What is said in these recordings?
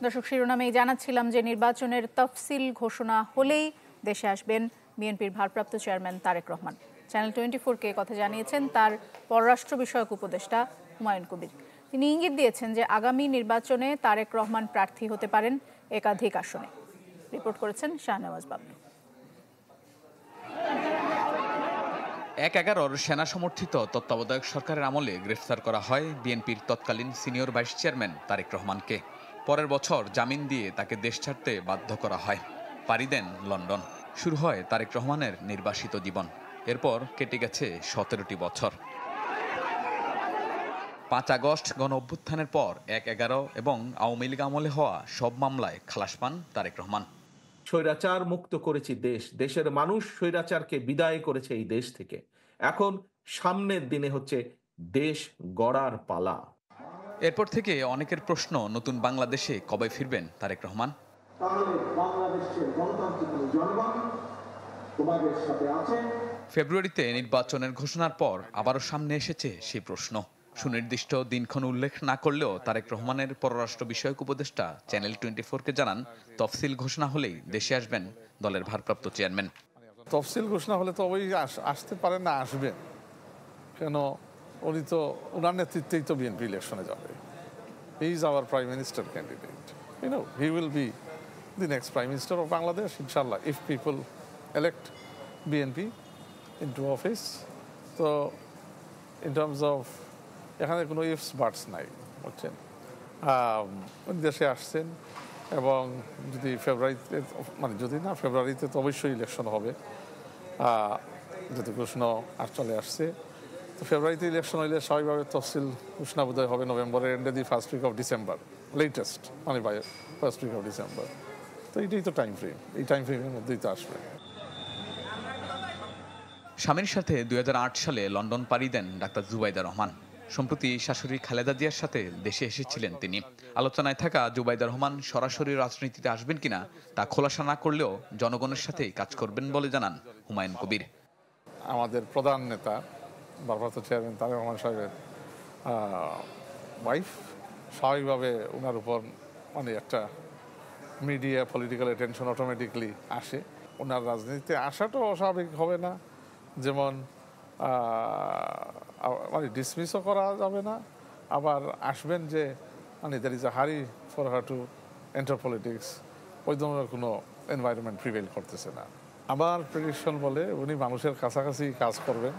দর্শক, শিরোনামেই জানাচ্ছিলাম যে নির্বাচনের তফসিল ঘোষণা হলেই দেশে আসবেন বিএনপির ভারপ্রাপ্ত চেয়ারম্যান তারেক রহমান। চ্যানেল 24-কে কথা জানিয়েছেন তার পররাষ্ট্র বিষয়ক উপদেষ্টা হুমায়ুন কবির। তিনি ইঙ্গিত দিয়েছেন যে আগামী নির্বাচনে তারেক রহমান প্রার্থী হতে পারেন একাধিক আসনে। রিপোর্ট করেছেন শাহনেওয়াজ বাবলু। ১/১১ সেনা সমর্থিত তত্ত্বাবধায়ক সরকারের আমলে গ্রেফতার করা হয় বিএনপির তৎকালীন সিনিয়র ভাইস চেয়ারম্যান তারেক রহমানকে। পরের বছর জামিন দিয়ে তাকে দেশ ছাড়তে বাধ্য করা হয়। পাড়ি দেন লন্ডন। শুরু হয় তারেক রহমানের নির্বাসিত জীবন। এরপর কেটে গেছে 17টি বছর। ৫ আগস্ট গণ অভ্যুত্থানের পর ১/১১ এবং আওয়ামী লীগ আমলে হওয়া সব মামলায় খালাস পান তারেক রহমান। স্বৈরাচার মুক্ত করেছি দেশ, দেশের মানুষ স্বৈরাচারকে বিদায় করেছে এই দেশ থেকে। এখন সামনের দিনে হচ্ছে দেশ গড়ার পালা। এরপর থেকে অনেকের প্রশ্ন, নতুন বাংলাদেশে কবে ফিরবেন তারেক রহমান? ফেব্রুয়ারিতে নির্বাচনের ঘোষণার পর আবারও সামনে এসেছে সেই প্রশ্ন। সুনির্দিষ্ট দিনক্ষণ উল্লেখ না করলেও তারেক রহমানের পররাষ্ট্র বিষয়ক উপদেষ্টা চ্যানেল 24-কে জানান, তফসিল ঘোষণা হলেই দেশে আসবেন দলের ভারপ্রাপ্ত চেয়ারম্যান। তফসিল ঘোষণা হলে তো অবশ্যই আসতে পারেন, না আসবেন কেন? উনি তো ওনার নেতৃত্বেই তো বিএনপি ইলেকশনে যাবে। He is our prime minister candidate, he will be the next prime minister of Bangladesh ইনশাল্লাহ, if people elect BNP into office. তো ইন টার্মস অফ এখানে কোনো ইফস বাটস নাই, বুঝছেন? দেশে আসছেন এবং যদি ফেব্রুয়ারিতে, ফেব্রুয়ারিতে তো অবশ্যই ইলেকশন হবে, যদি ঘোষণা আর চলে আসছে। তো ফেব্রুয়ারিতে ইলেকশন হইলে স্বাভাবিকভাবে তফসিল ঘোষণা বোধহয় হবে নভেম্বরের এন্ডে, the first week of December latest, by first week of December. তো এইটাই তো টাইম ফ্রেম, এই টাইম ফ্রেমের মধ্যেই তো আসবে। স্বামীর সাথে 2008 সালে লন্ডন পাড়ি দেন ডাক্তার জুবাইদা রহমান। সম্প্রতি শাশুড়ি খালেদা জিয়ার সাথে দেশে এসেছিলেন তিনি। আলোচনায় থাকা জুবাইদা রহমান সরাসরি রাজনীতিতে আসবেন কিনা তা খোলাসা না করলেও জনগণের সাথেই কাজ করবেন বলে জানান হুমায়ুন কবির। আমাদের প্রধান নেতা ভারপ্রাপ্ত চেয়ারম্যান তারেক রহমান সাহেবের ওয়াইফ, স্বাভাবিকভাবে ওনার উপর একটা মিডিয়া পলিটিক্যাল অ্যাটেনশন অটোমেটিকলি আসে। ওনার রাজনীতিতে আসাটাও অস্বাভাবিক হবে না, যেমন ডিসমিসও করা যাবে না, আবার আসবেন যে দ্যার ইজ আ হারি for her to enter politics, ওই ধরনের কোনো এনভায়রনমেন্ট প্রিভেল করতেছে না। আমার প্রেডিকশন বলে উনি মানুষের কাছাকাছি কাজ করবেন,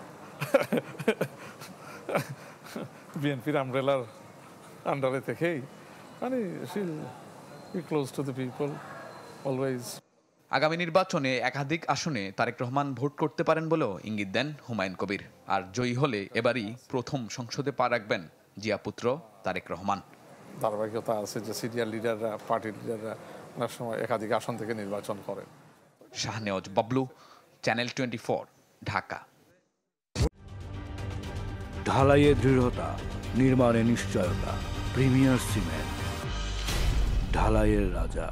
বিএনপির আমব্রেলার আন্ডারে থেকেই, শিল B close to the people always. আগামী নির্বাচনে একাধিক আসনে তারেক রহমান ভোট করতে পারেন বলেও ইঙ্গিত দেন হুমায়ুন কবির। আর জয়ী হলে এবারই প্রথম সংসদে পা রাখবেন জিয়াপুত্র তারেক রহমান। ধারাবাহিকতা আছে যে সিনিয়র লিডাররা, পার্টির লিডাররা অনেক সময় একাধিক আসন থেকে নির্বাচন করেন। শাহনেওয়াজ বাবলু, চ্যানেল 24, ঢাকা। ঢালাইয়ে দৃঢ়তা, নির্মাণে নিশ্চয়তা, প্রিমিয়ার সিমেন্ট, ঢালাইয়ের রাজা।